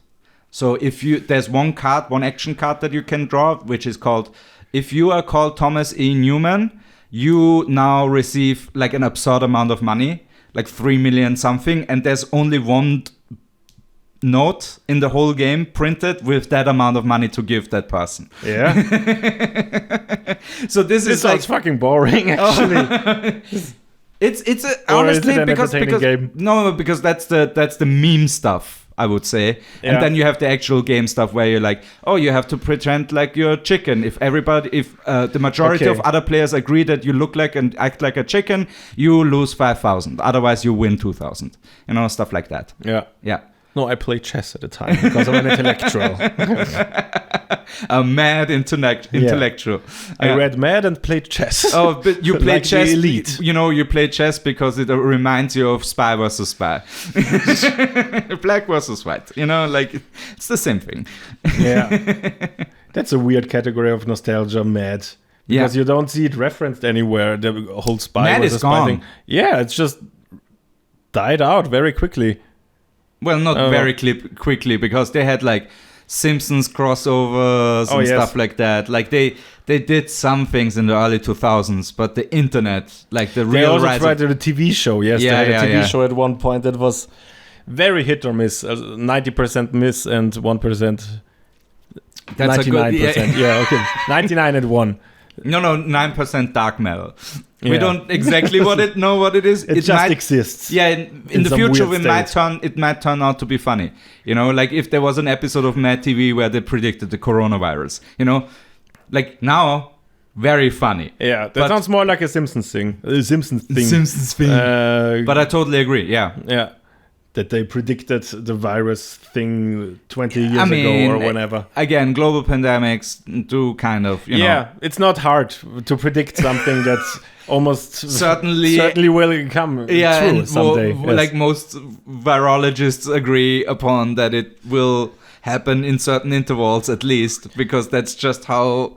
So there's one action card that you can draw, which is called, if you are called Thomas E. Newman, you now receive like an absurd amount of money, like 3 million something, and there's only one note in the whole game printed with that amount of money to give that person. Yeah. So this is sounds fucking boring, actually. It's honestly is it because game? No, because that's the meme stuff, I would say. Yeah. And then you have the actual game stuff where you're like, oh, you have to pretend like you're a chicken. If the majority of other players agree that you look like and act like a chicken, you lose 5,000. Otherwise, you win 2,000. Stuff like that. Yeah. Yeah. No, I played chess at the time because I'm an intellectual. A mad intellectual. I read Mad and played chess. Oh, but you played like chess. Elite. You play chess because it reminds you of Spy versus Spy. Black versus white. It's the same thing. Yeah. That's a weird category of nostalgia, Mad. Because you don't see it referenced anywhere. The whole Spy Mad versus is Spy gone. thing. Yeah, it's just died out very quickly. Well, not very quickly, because they had like Simpsons crossovers and stuff like that. Like they did some things in the early 2000s, but the internet, like the real also rise tried a TV show. Yes, Yeah, they had a yeah, TV show at one point that was very hit or miss. 90% miss and 1%. That's 99%. Yeah, okay. 99 and 1. No, 9% dark metal. We Yeah. don't exactly know what it is. It just might, exists. Yeah, in the some future weird it might turn out to be funny. Like if there was an episode of Mad TV where they predicted the coronavirus. Like now, very funny. Yeah, that sounds more like a Simpsons thing. Simpsons thing. But I totally agree. Yeah. Yeah. That they predicted the virus thing 20 years ago or whenever. Again, global pandemics do kind of, Yeah, it's not hard to predict something that's almost certainly will come yeah, true someday. Like most virologists agree upon that it will happen in certain intervals at least, because that's just how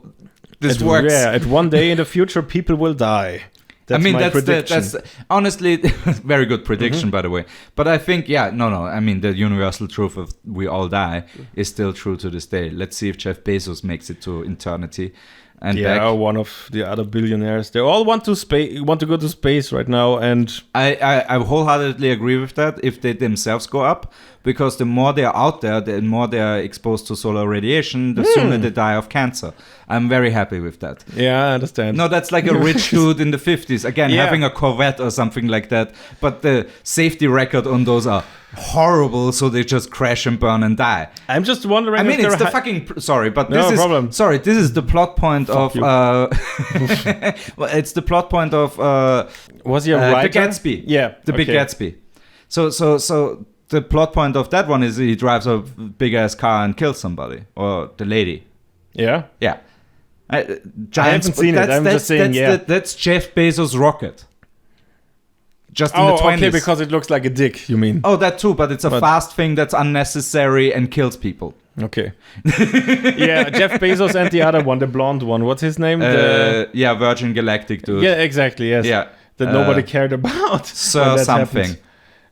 this works. Yeah, at one day in the future, people will die. That's my prediction. That's honestly very good prediction, by the way. But I think, the universal truth of we all die is still true to this day. Let's see if Jeff Bezos makes it to eternity and back. One of the other billionaires. They all want to go to space right now, and I wholeheartedly agree with that. If they themselves go up, because the more they are out there, the more they are exposed to solar radiation, the sooner they die of cancer. I'm very happy with that. Yeah, I understand. No, that's like a rich dude in the 50s. Again, having a Corvette or something like that. But the safety record on those are horrible, so they just crash and burn and die. I'm just wondering. It's the fucking sorry, but no this is problem. Sorry, this is the plot point of. Well, it's the plot point of. Was he a writer? The Gatsby? Yeah, the Big Gatsby. So the plot point of that one is he drives a big ass car and kills somebody or the lady. Yeah. Yeah. Giant haven't seen it. I'm just saying, that's Jeff Bezos' rocket. Just in Oh, the 20s. okay, because it looks like a dick, you mean? Oh, that too, but it's a fast thing that's unnecessary and kills people. Okay. Yeah, Jeff Bezos and the other one, the blonde one. What's his name? Virgin Galactic dude. Yeah, exactly, yes. Yeah. That nobody cared about. Sir something. Happened.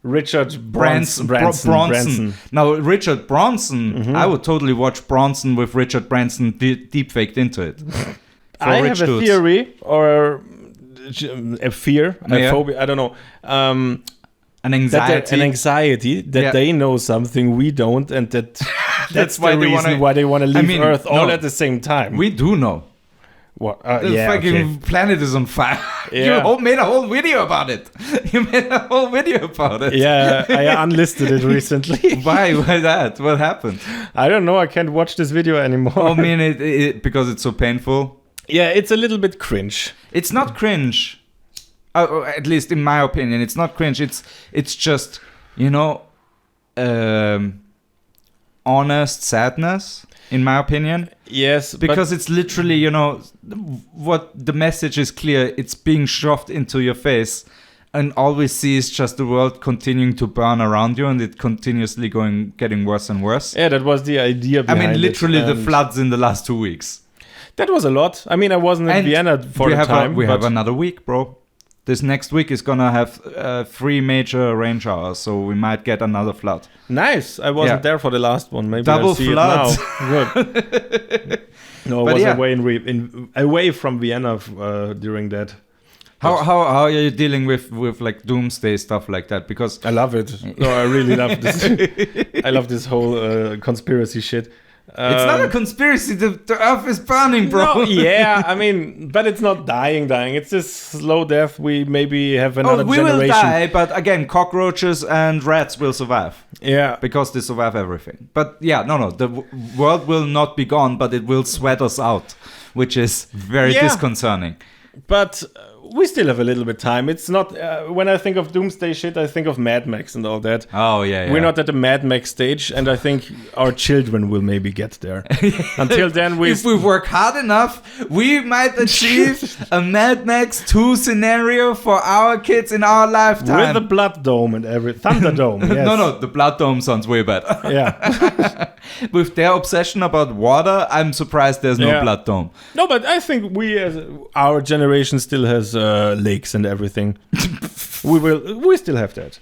Richard Bronson. Now, Richard Bronson, I would totally watch Bronson with Richard Branson deepfaked into it. I have a theory, or a fear, a phobia, I don't know. An anxiety. That they know something we don't, and that's why the reason why they want to leave Earth all at the same time. We do know. What? The fucking planet is on fire. Yeah. You made a whole video about it. Yeah, I unlisted it recently. Why that? What happened? I don't know. I can't watch this video anymore. Oh, I mean, it because it's so painful. Yeah, it's a little bit cringe. It's not cringe. At least in my opinion, it's not cringe. It's just, honest sadness, in my opinion. Yes, because it's literally, what the message is clear. It's being shoved into your face, and all we see is just the world continuing to burn around you, and it continuously getting worse and worse. Yeah, that was the idea behind it. Literally the floods in the last 2 weeks. That was a lot. I mean, I wasn't in Vienna for the time. We have another week, bro. This next week is gonna have 3 major rain showers, so we might get another flood. Nice. I wasn't there for the last one. Maybe double I'll see floods. It now. Good. No, I was away from Vienna during that. How are you dealing with like doomsday stuff like that? Because I love it. No, I really love this. I love this whole conspiracy shit. It's not a conspiracy. The Earth is burning, bro. No, yeah, I mean, but it's not dying. It's just slow death. We maybe have another generation. We will die, but again, cockroaches and rats will survive. Yeah. Because they survive everything. But yeah, no. The world will not be gone, but it will sweat us out, which is very disconcerting. But we still have a little bit time. It's not when I think of doomsday shit, I think of Mad Max and all that. Oh yeah. We're not at the Mad Max stage, and I think our children will maybe get there. Until then, if we work hard enough, we might achieve a Mad Max 2 scenario for our kids in our lifetime. With the Blood Dome and Thunderdome. Yes. No, the Blood Dome sounds way better. Yeah. With their obsession about water, I'm surprised there's no Blood Dome. No, but I think our generation still has lakes and everything. We still have that.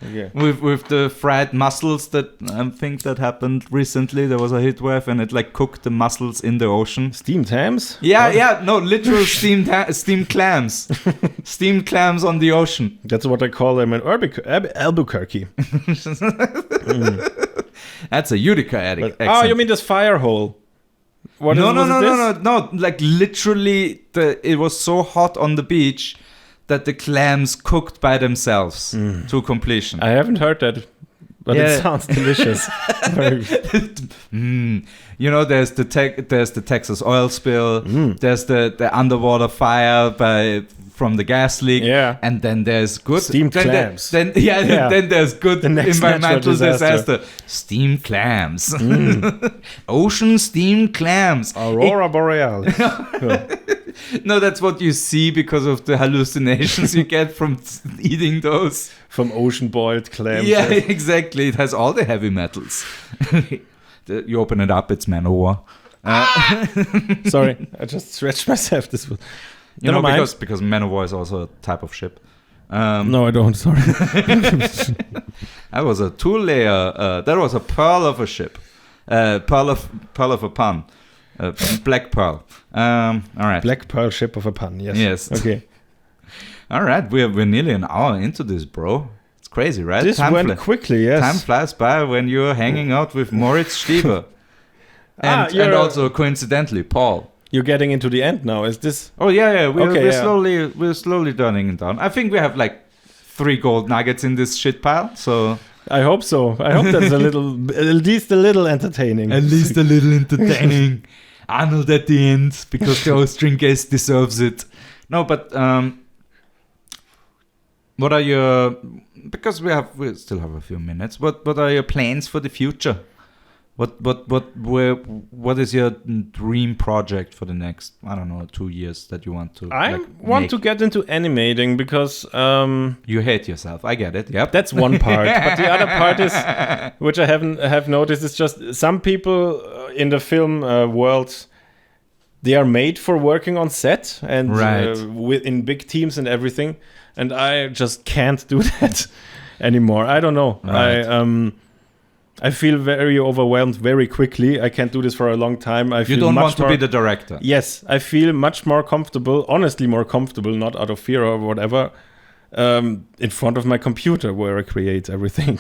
Okay. With the fried mussels that I think that happened recently. There was a heat wave and it like cooked the mussels in the ocean. Steamed hams? Yeah, no, literal steamed clams. Steamed clams on the ocean. That's what I call them in Albuquerque. That's a Utica accent. Oh, you mean this fire hole? No. Like literally, it was so hot on the beach that the clams cooked by themselves to completion. I haven't heard that, but it sounds delicious. There's the Texas oil spill. There's the underwater fire from the gas leak. Yeah. And then there's good steamed clams. Then there's good environmental disaster. Steamed clams. Ocean steamed clams. Aurora Borealis. No, that's what you see because of the hallucinations you get from eating those. From ocean boiled clams. Yeah, exactly. It has all the heavy metals. You open it up, it's Manowar. Sorry, I just stretched myself. This was... because Manowar is also a type of ship. No, I don't. Sorry. That was a 2-layer. That was a pearl of a ship. Pearl of a pun. Black pearl. All right. Black pearl ship of a pun. Yes. Yes. Okay. All right. We're nearly an hour into this, bro. It's crazy, right? This went quickly. Yes. Time flies by when you're hanging out with Moritz Stieber, and also coincidentally Paul. You're getting into the end now. Is this? Oh yeah. We're slowly turning it down. I think we have like 3 gold nuggets in this shit pile. So I hope so. I hope that's at least a little entertaining. At least a little entertaining. Arnold at the end because the Austrian guest deserves it. No, but what are your? Because we still have a few minutes. What are your plans for the future? What is your dream project for the next, I don't know, 2 years that you want to want to get into animating because you hate yourself. I get it. Yep. that's one part. But the other part is, which I have noticed, is just some people in the film world, they are made for working on set and in big teams and everything, and I just can't do that anymore. I don't know. Right. I feel very overwhelmed very quickly. I can't do this for a long time. I feel You don't much want to more, be the director. Yes, I feel much more comfortable, honestly more comfortable, not out of fear or whatever, in front of my computer where I create everything.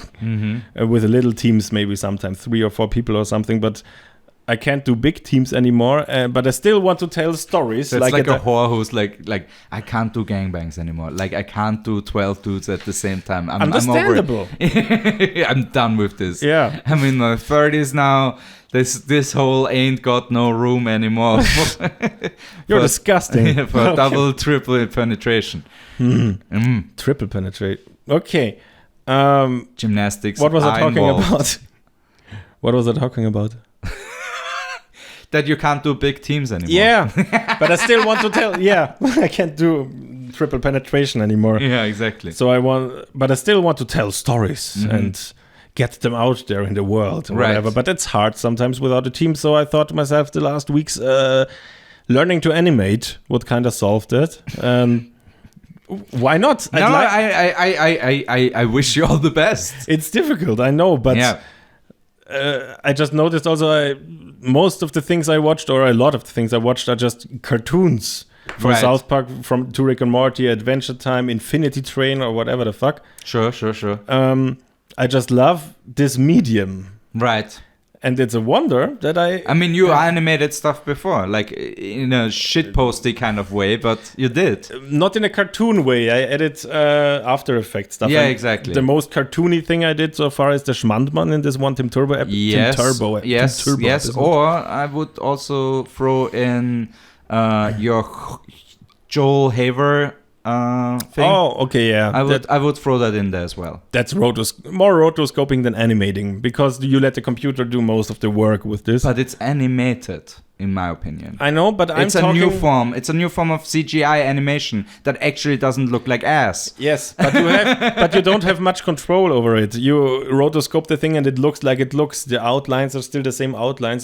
With little teams, maybe sometimes 3 or 4 people or something, but I can't do big teams anymore, but I still want to tell stories. It's like a whore who's like I can't do gangbangs anymore. Like I can't do 12 dudes at the same time. Understandable. I'm over it. I'm done with this. Yeah. I'm in my 30s now. This whole ain't got no room anymore. You're disgusting. For double, triple penetration. Triple penetrate. Okay. Gymnastics. What was I are talking involved. about? What was I talking about? That you can't do big teams anymore. Yeah, but I still want to tell. Yeah, I can't do triple penetration anymore. Yeah, exactly. So but I still want to tell stories and get them out there in the world or whatever. But it's hard sometimes without a team. So I thought to myself the last weeks, learning to animate would kind of solve that. Why not? I wish you all the best. It's difficult, I know, but. Yeah. I just noticed also most of the things I watched, or a lot of the things I watched, are just cartoons from South Park, to Rick and Morty, Adventure Time, Infinity Train, or whatever the fuck. Sure. I just love this medium. Right. And it's a wonder that I mean, you animated stuff before, like in a shitposty kind of way, but you did. Not in a cartoon way. I edit After Effects stuff. Yeah, and exactly. The most cartoony thing I did so far is the Schmandmann in this one Tim Turbo episode. Yes. Tim Turbo Yes. episode. Or I would also throw in your Joel Haver thing. Oh, okay, yeah. I would throw that in there as well. That's more rotoscoping than animating, because you let the computer do most of the work with this. But it's animated, in my opinion. I know, but It's a new form. It's a new form of CGI animation that actually doesn't look like ass. Yes, but you don't have much control over it. You rotoscope the thing and it looks like it looks. The outlines are still the same outlines.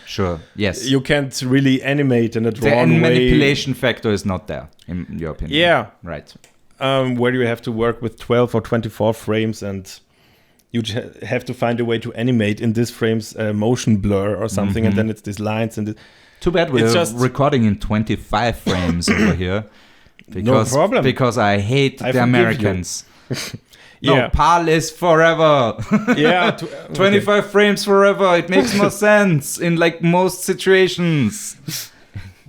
Sure. Yes. You can't really animate in a drawn the way. manipulation factor is not there, in your opinion. Yeah. Right. Where you have to work with 12 or 24 frames, and you have to find a way to animate in these frames motion blur or something, and then it's these lines and too bad we're just recording in 25 frames over here. No problem. Because I hate the Americans. Yeah. No, PAL is forever. Yeah. 25 frames forever. It makes more sense in like most situations.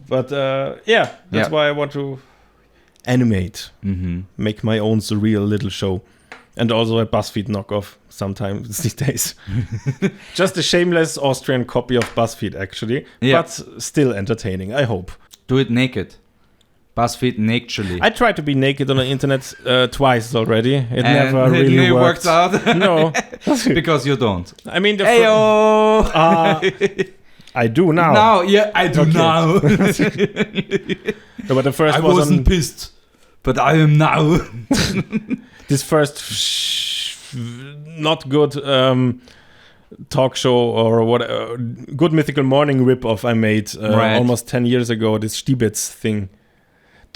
But that's why I want to animate, make my own surreal little show, and also a BuzzFeed knockoff sometimes these days. Just a shameless Austrian copy of BuzzFeed, actually, but still entertaining, I hope. Do it naked. BuzzFeed nakedly. I tried to be naked on the internet twice already. It never really worked out. No, because you don't. I mean, I do now. Now, yeah, I do now. No, but the first I wasn't pissed, but I am now. This first not good talk show or what Good Mythical Morning ripoff I made almost 10 years ago, this Stiebitz thing.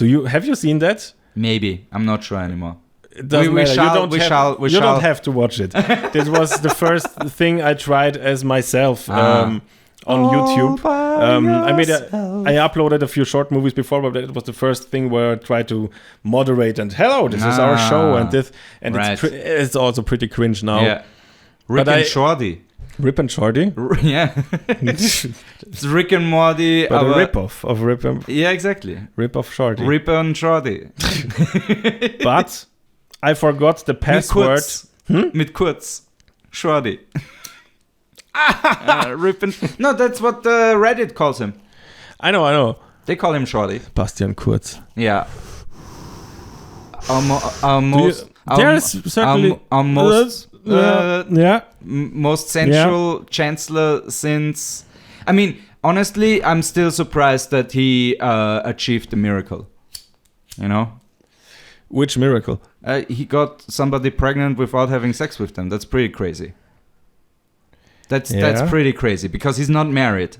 Have you seen that? Maybe. I'm not sure anymore. It doesn't matter. You don't have to watch it. This was the first thing I tried as myself on YouTube. I uploaded a few short movies before, but it was the first thing where I tried to moderate and hello, this is our show, and it's also pretty cringe now. Yeah. Rick and Shorty. Rip and Shorty? Yeah. It's Rick and Morty. But a rip-off of Rip and... Yeah, exactly. Rip-off Shorty. Rip and Shorty. But I forgot the password. Mit Kurz. Shorty. Rip and... No, that's what Reddit calls him. I know. They call him Shorty. Bastian Kurz. Yeah. There's certainly... most sensual chancellor since. I mean, honestly, I'm still surprised that he achieved the miracle. You know? Which miracle? He got somebody pregnant without having sex with them. That's pretty crazy. That's pretty crazy because he's not married.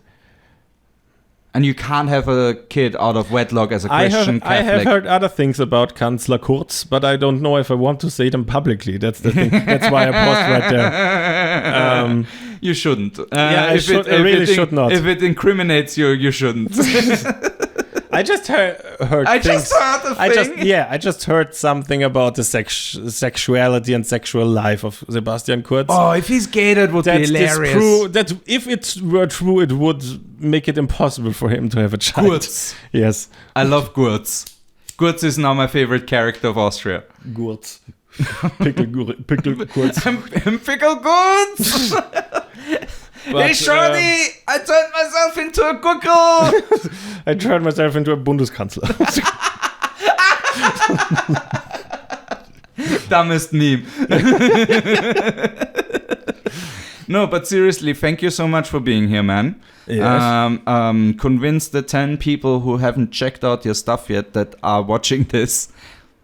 And you can't have a kid out of wedlock as a Christian Catholic. I have heard other things about Kanzler Kurz, but I don't know if I want to say them publicly. That's the thing. That's why I paused right there. You shouldn't. I really should not. If it incriminates you, you shouldn't. I just heard things. I just heard something about the sexuality and sexual life of Sebastian Kurz. Oh, if he's gay, that would be hilarious. That if it were true, it would make it impossible for him to have a child. Kurz. Yes. I love Kurz. Kurz is now my favorite character of Austria. Kurz. Pickle Kurz. Pickle Kurz! Hey, Shorty! I turned myself into a Guckel! I turned myself into a Bundeskanzler. Dumbest meme. No, but seriously, thank you so much for being here, man. Yes. Convince the 10 people who haven't checked out your stuff yet that are watching this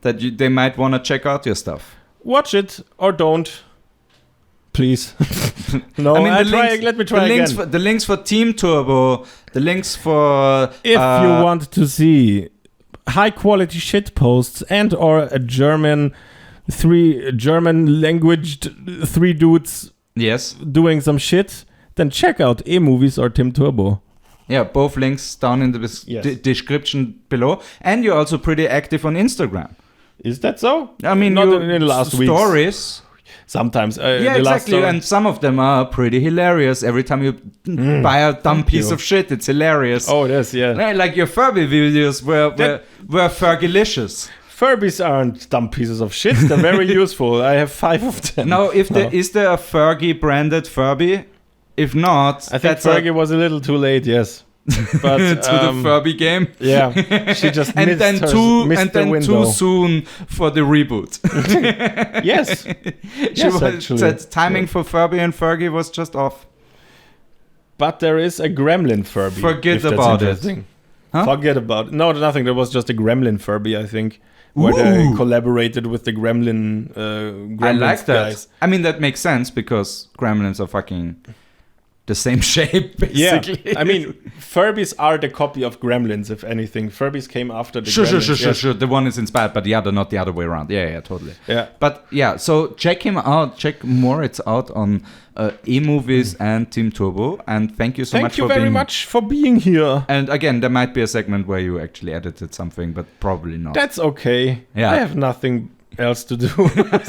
that they might want to check out your stuff. Watch it or don't. Please. No, let me try again. The links for Team Turbo, the links for... If you want to see high quality shit posts and or a German languaged 3 dudes doing some shit, then check out Emuvies or Team Turbo. Yeah, both links down in the description below. And you're also pretty active on Instagram. Is that so? I mean, not in the last weeks. Stories. Sometimes. Exactly. And some of them are pretty hilarious. Every time you buy a dumb piece of shit, it's hilarious. Oh, it is, yeah. Like your Furby videos were Fergalicious. Furbies aren't dumb pieces of shit. They're very useful. I have 5 of them. Now, is there a Fergie branded Furby? If not, I think Fergie was a little too late, yes. But to the Furby game. Yeah. She just missed the window. Too soon for the reboot. Yes. That timing for Furby and Fergie was just off. But there is a gremlin Furby. Forget about it. Huh? Forget about it. No, nothing. There was just a gremlin Furby, I think. Where they collaborated with the gremlins I like that. Guys. I mean, that makes sense because gremlins are fucking the same shape, basically. Yeah, I mean, Furbies are the copy of gremlins, if anything. Furbies came after the gremlins. Sure. The one is inspired by the other, not the other way around. Yeah, totally. Yeah. But yeah, so check him out. Check Moritz out on Emuvies and Team Turbo. And thank you so much for being here. Thank you very much for being here. And again, there might be a segment where you actually edited something, but probably not. That's okay. Yeah. I have nothing else to do.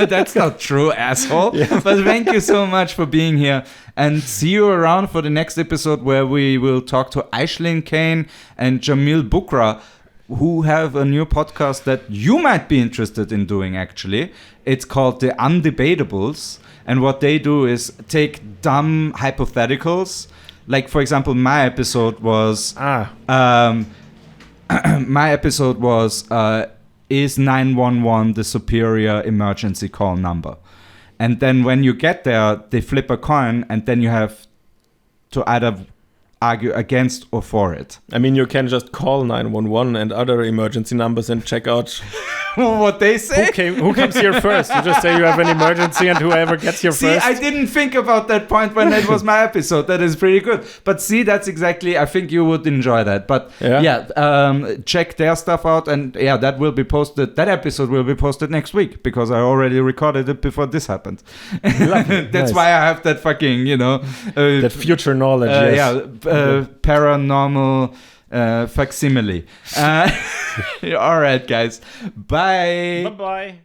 That's not true, asshole. Yeah. But thank you so much for being here, and see you around for the next episode where we will talk to Aishlin Kane and Jamil Bukra, who have a new podcast that you might be interested in doing. Actually, it's called The Undebatables, and what they do is take dumb hypotheticals. Like, for example, my episode was is 911 the superior emergency call number? And then when you get there, they flip a coin, and then you have to either argue against or for it. I mean, you can just call 911 and other emergency numbers and check out what they say. Who comes here first? You just say you have an emergency, and whoever gets here first. See, I didn't think about that point when that was my episode. That is pretty good. But see, that's exactly, I think you would enjoy that. But check their stuff out, and that will be posted. That episode will be posted next week because I already recorded it before this happened. That's why I have that fucking, that future knowledge. Paranormal facsimile. All right, guys. Bye. Bye-bye.